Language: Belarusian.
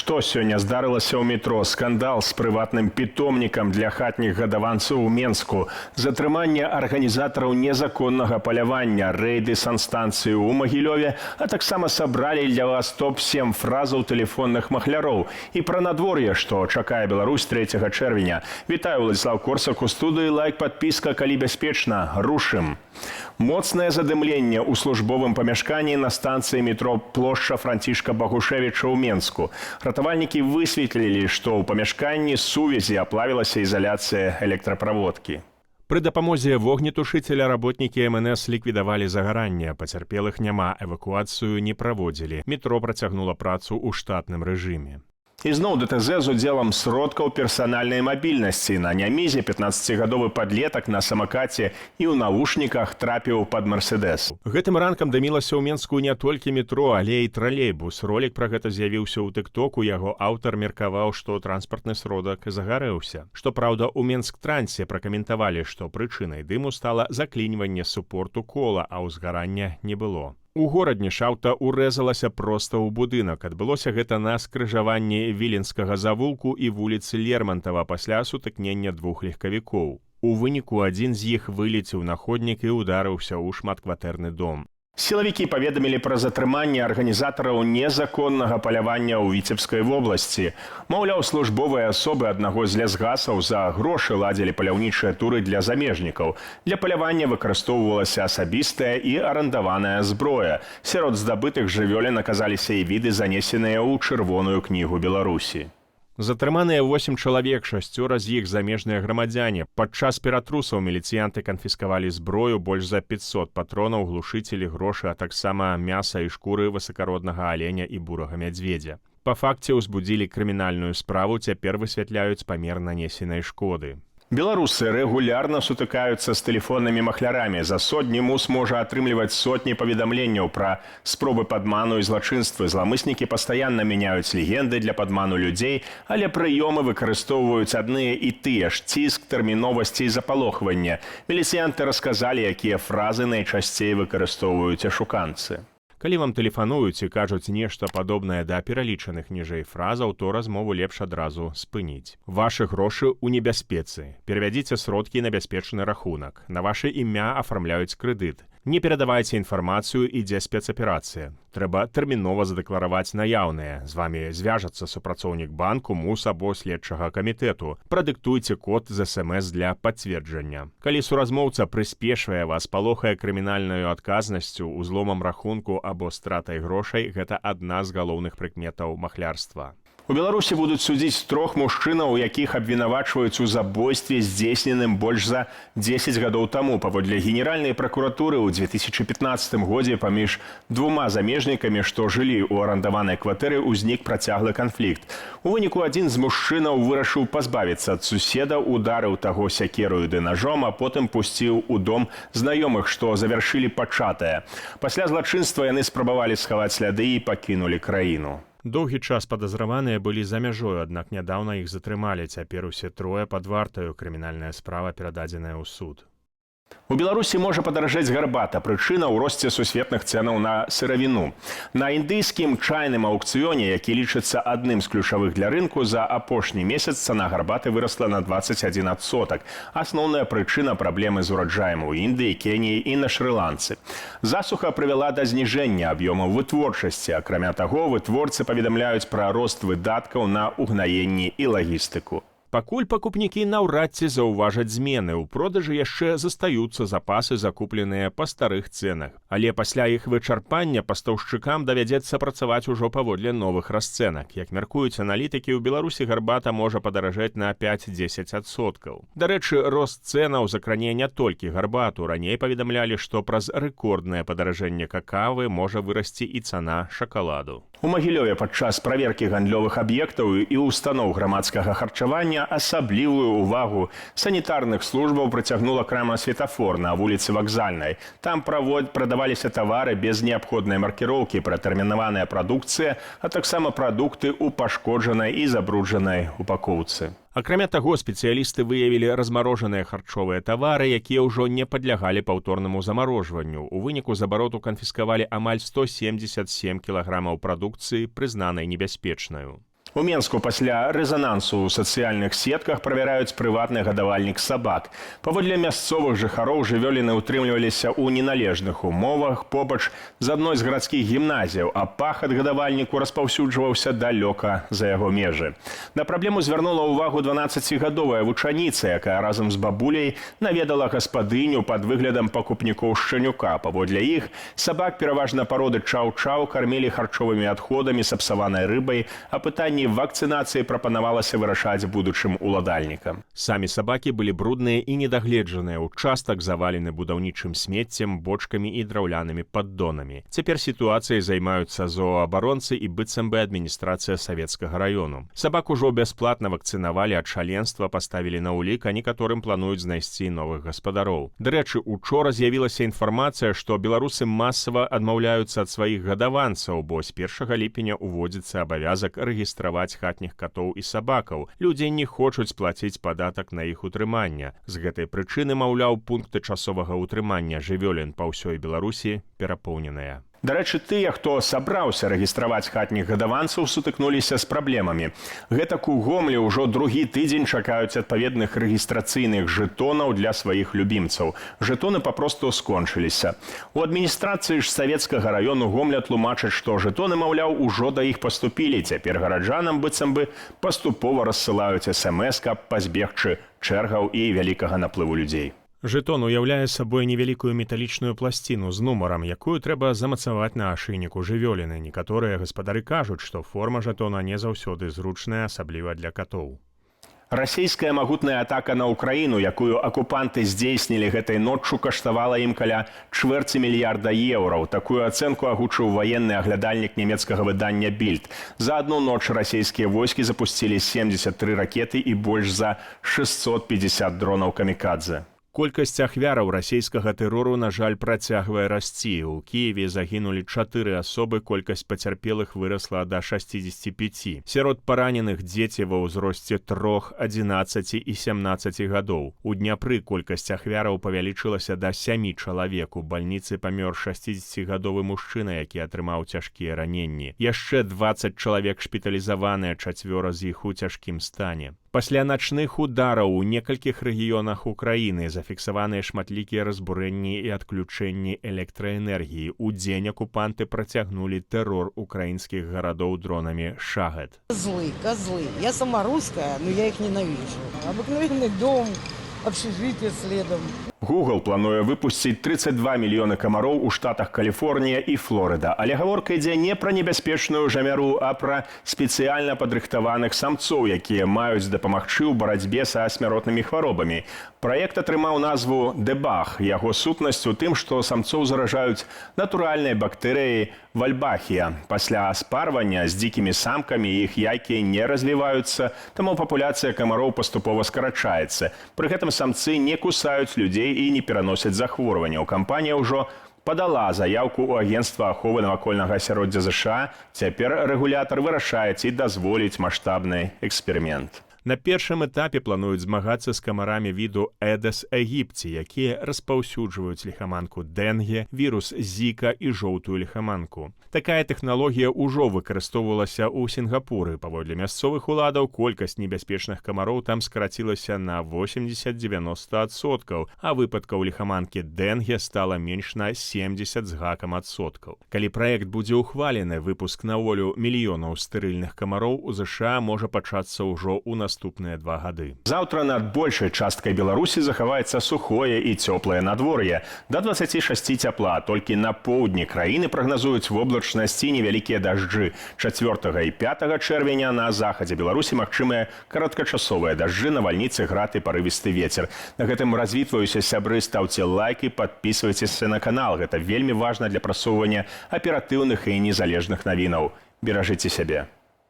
Што сёння здарылася ў метро? Скандал з прыватным пітомнікам для хатніх гадаванцаў у Менску, затрыманне арганізатараў незаконнага палявання, рэйды санстанцыі ў Магілёве, а таксама сабралі для вас топ-7 фразаў тэлефонных махляроў. І пра надвор'е, што чакае Беларусь 3 чэрвеня. Вітаю, Владзіслаў Корсак у студыі. Лайк, падпіска, калі бяспечна. Рушым. Моцнае задымленне ў службовым памяшканні на станцыі метро плошча Францішка Багушевіча ў Менску. Ратавальнікі высветлілі, што ў памяшканні сувязі аплавілася ізаляцыя электраправодкі. Пры дапамозе вогнетушыцеля работнікі МНС ліквідавалі загаранне. Пацярпелых няма, эвакуацыю не праводзілі. Метро працягнула працу ў штатным рэжыме. І зноў ДТЗ з удзелам сродкаў персанальнай мабільнасці. На Нямізе 15-гадовы падлетак на самакаце і ў навушніках трапіў пад Мерседес. Гэтым ранкам дымілася ў Менску не толькі метро, але і тралейбус. Ролік пра гэта з'явіўся ў тык-току. Яго аўтар меркаваў, што транспартны сродак загарэўся. Што праўда, у Менск-трансе пракаментавалі, што прычынай дыму стала закліньванне супорту кола, а ўзгарання не было. У горадні шаўта урэзалася проста ў будынак. Адбылося гэта на скрыжаванні Віленскага завулку і вуліцы Лермантава пасля сутыкнення двух легкавікоў. У выніку адзін з іх вылецеў на ходнік і ударыўся ў шматкватэрны дом. Сілавікі паведамілі пра затрыманне арганізатараў незаконнага палявання ў Віцебскай вобласці. Маўляў, службовыя асобы аднаго з лясгасаў за грошы ладзілі паляўнічыя туры для замежнікаў. Для палявання выкарыстоўвалася асабістая і арандаваная зброя. Сярод здабытых жывёлін аказаліся і віды, занесеныя ў чырвоную кнігу Беларусі. Затрыманыя 8 чалавек, 6 з іх замежныя грамадзяне. Падчас ператрусаў міліцыянты канфіскавалі зброю, больш за 500 патронаў, глушыцелі, грошы, а таксама мяса і шкуры высакароднага аленя і бурага мядзведзя. Па факце ўзбудзілі крымінальную справу, цяпер высвятляюць памер нанесенай шкоды. Беларусы рэгулярна сутыкаюцца з тэлефоннымі махлярамі. За сотні МУС можа атрымліваць сотні паведамленняў пра спробы падману і злачынствы. Зламыснікі пастаянна мяняюць легенды для падману людзей, але прыёмы выкарыстоўваюць адныя і тыя ж: ціск, тэрміновасць і запалохванне. Міліцыянты расказалі, якія фразы найчасцей выкарыстоўваюць ашуканцы. Калі вам тэлефануюць і кажуць нешта падобнае да пералічаных ніжэй фразаў, то размову лепш адразу спыніць. Вашы грошы ў небяспецы. Перавядзіце сродкі на бяспечны рахунак. На ваше імя афармляюць крэдыт. Не перадавайце інфармацыю, ідзе спецаперацыя. Трэба тэрмінова задэклараваць наяўнае. З вамі звяжацца супрацоўнік банку, МУС або следчага камітэту. Прадыктуйце код з СМС для пацверджання. Калі суразмоўца прыспешвае вас, палохае крымінальнаю адказнасцю, узломам рахунку або стратай грошай, гэта адна з галоўных прыкметаў махлярства. У Беларусі будуць судзіць 3 мужчынаў, якіх абвінавачваюць у забойстве, здзейсненым больш за 10 гадоў таму. Паводле Генеральнай пракуратуры ў 2015 годзе паміж двума замежнікамі, што жылі ў арандаванай кватэры, узнік працяглы канфлікт. У выніку адзін з мужчынаў вырашыў пазбавіцца ад суседа, ударыў таго сякерою ды нажом, а потым пусціў у дом знаёмых, што завяршылі пачатае. Пасля злачынства яны спрабавалі схаваць сляды і пакінулі краіну. Доўгі час падазраваныя былі за мяжою, аднак нядаўна іх затрымалі. Цяпер усе трое пад вартаю. Крымінальная справа перададзеная ў суд. У Беларусі можа падаражэць гарбата. Прычына ў росце сусветных цэнаў на сыравіну. На індыйскім чайным аўкцыёне, які лічыцца адным з ключавых для рынку, за апошні месяц цана гарбаты вырасла на 21%. Асноўная прычына праблемы з ураджаем у Індыі, Кеніі і на Шры-Ланцы. Засуха прывяла да зніжэння аб'ёмаў вытворчасці. Акрамя таго, вытворцы паведамляюць пра рост выдаткаў на угнаенні і лагістыку. Пакуль пакупнікі наўрад ці заўважаць змены. У продажы яшчэ застаюцца запасы, закупленыя па старых цэнах. Але пасля іх вычарпання пастаўшчыкам давядзецца працаваць ужо паводле новых расцэнак. Як мяркуюць аналітыкі, у Беларусі гарбата можа падаражэць на 5–10%. Дарэчы, рост цэнаў закране не толькі гарбату. Раней паведамлялі, што праз рэкорднае падаражэнне какавы можа вырасці і цана шакаладу. У Магілёве падчас праверкі гандлёвых аб'ектаў і устаноў грамадскага харчавання асаблівую ўвагу санітарных службаў прыцягнула крама «Светафор» на вуліцы Вакзальнай. Там прадаваліся тавары без неабходнай маркіроўкі, пратэрмінаваная прадукцыя, а таксама прадукты ў пашкоджанай і забруджанай упакоўцы. Акрамя таго, спецыялісты выявілі размарожаныя харчовыя тавары, якія ўжо не падлягалі паўторнаму замарожванню. У выніку з абароту канфіскавалі амаль 177 кілаграмаў прадукцыі, прызнанай небяспечнаю. У Менску пасля рэзанансу ў сацыяльных сетках правяраюць прыватны гадавальнік сабак. Паводле мясцовых жыхароў жывёліны ўтрымліваліся ў неналежных умовах побач з адной з гарадскіх гімназіяў, а пах ад гадавальніку распаўсюджваўся далёка за яго межы. На праблему звярнула ўвагу 12-гадовая вучаніца, якая разам з бабуляй наведала гаспадыню пад выглядам пакупнікоў шчанюка. Паводле іх, сабак пераважна пароды чаў-чаў кармілі харчовымі адходамі, сапсаванай рыбай, а пытанні вакцынацыі прапанавалася вырашаць будучым уладальнікам. Самі сабакі былі брудныя і недагледжаныя, участак завалены будаўнічым смеццем, бочкамі і драўлянымі паддонамі. Цяпер сітуацыяй займаюцца зооабаронцы і быццам бы адміністрацыя савецкага раёну. Сабак ужо бясплатна вакцынавалі, ад шаленства паставілі на ўлік, а некаторым плануюць знайсці новых гаспадароў. Дарэчы, учора з'явілася інфармацыя, што беларусы масава адмаўляюцца ад сваіх гадаванцаў, бо з 1 ліпеня ўводзіцца абавязак рэгістраваць хатніх катоў і сабакаў. Людзі не хочуць плаціць падатак на іх утрыманне. З гэтай прычыны, маўляў, пункты часовага ўтрымання жывёлін па ўсёй Беларусі перапоўненыя. Дарэчы, тыя, хто сабраўся рэгістраваць хатніх гадаванцаў, сутыкнуліся з праблемамі. Гэтак у Гомлі ўжо другі тыдзень чакаюць адпаведных рэгістрацыйных жэтонаў для сваіх любімцаў. Жэтоны папросту скончыліся. У адміністрацыі ж савецкага раёну Гомля тлумачаць, што жэтоны, маўляў, ужо да іх паступілі. Цяпер гараджанам быццам бы паступова рассылаюць смс, каб пазбегчы чэргаў і вялікага наплыву людзей. Жэтон уяўляе сабой невялікую металічную пласціну з нумарам, якую трэба замацаваць на ашыйніку жывёліны. Некаторыя гаспадары кажуць, што форма жэтона не заўсёды зручная, асабліва для катоў. Расійская магутная атака на Украіну, якую акупанты здзейснілі гэтай ноччу, каштавала ім каля $250 мільярда. Такую ацэнку агучыў ваенны аглядальнік нямецкага выдання «Більд». За адну ноч расійскія войскі запусцілі 73 ракеты і больш за 650 дронаў камікадзе. Колькасць ахвяраў расійскага тэрору, на жаль, працягвае расці. У Кіеве загінулі 4 асобы, колькасць пацярпелых вырасла да 65. Сярод параненых дзеці ва ўзросце 3, 11 і 17 гадоў. У Дняпры колькасць ахвяраў павялічылася да 7 чалавек. У бальніцы памёр 60-гадовы мужчына, які атрымаў цяжкія раненні. Яшчэ 20 чалавек шпіталізаваныя, 4 з іх у цяжкім стане. Пасля начных удараў у некалькіх рэгіёнах Украіны зафіксаваныя шматлікія разбурэнні і адключэнні электраэнергіі. У дзень акупанты працягнулі тэрор украінскіх гарадоў дронамі «Шахед». Козлы. Я сама русская, но я их ненавижу. Обыкновенный дом, общежитие следом. Google плануе выпусціць 32 мільёны камароў у штатах Каліфорнія і Флорыда. Але гаворка ідзе не пра небяспечную жамяру, а пра спецыяльна падрыхтаваных самцоў, якія маюць дапамагчы ў барацьбе са смяротнымі хваробамі. Праект атрымаў назву «Дебаг». Яго сутнасць у тым, што самцоў заражаюць натуральнай бактэрыяй вальбахія. Пасля спарвання з дзікімі самкамі іх яйкі не развіваюцца, таму папуляцыя камароў паступова скарачаецца. Пры гэтым самцы не кусаюць людзей і не пераносяць захворванняў. Кампанія ўжо падала заяўку ў агенцтва аховы навакольнага асяроддзя ЗША. Цяпер рэгулятар вырашае, ці дазволіць маштабны эксперымент. На першым этапе плануюць змагацца з камарамі віду Эдес аegypti, якія распаўсюджваюць ліхаманку Денге, вірус Зіка і жоўтую ліхаманку. Такая тэхналогія ўжо выкарыстоўвалася ў Сінгапуры. Паводле мясцовых уладаў колькасць небяспечных камароў там скарацілася на 80-90%, а выпадкаў ліхаманкі Денге стала менш на 70 з гакам адсоткаў. Калі праект будзе ўхвалены, выпуск на волю мільёнаў стэрыльных камароў у ЗША можа пачацца ўжо ў наступныя 2 гады. Заўтра над большай часткай Беларусі захаваецца сухое і цёплае надвор'е. Да 26 цяпла. Толькі на поўдні краіны прагназуюць воблачнасць і невялікія дажджы. 4 і 5 чэрвеня на захадзе Беларусі магчымыя кароткачасовыя дажджы, навальніцы, град і парывісты вецер. На гэтым развітваюся, сябры, стаўце лайк і падпісвайцеся на канал. Гэта вельмі важна для прасоўвання аператыўных і незалежных навінаў. Беражыце сябе.